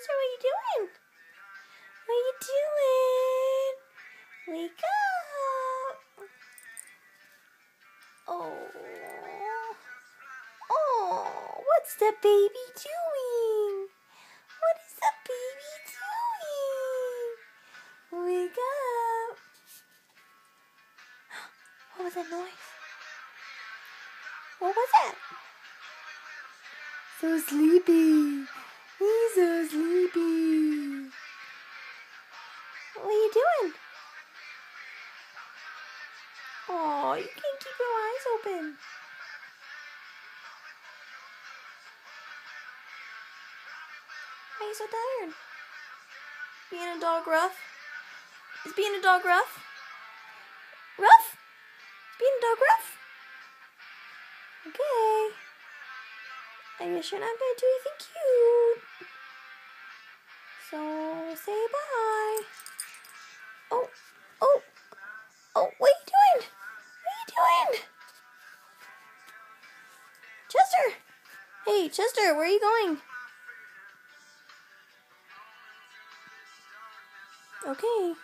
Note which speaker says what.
Speaker 1: Chester, what are you doing? What are you doing? Wake up. Oh, what's the baby doing? What is the baby doing? Wake up. What was that noise? What was that? So sleepy. He's so sleepy. What are you doing? Oh, you can't keep your eyes open. Why are you so tired? Being a dog rough? Is being a dog rough? Rough? Is being a dog rough? Okay. I guess you're not going to do anything cute. So, say bye. Oh, what are you doing? What are you doing? Chester! Hey, Chester, where are you going? Okay.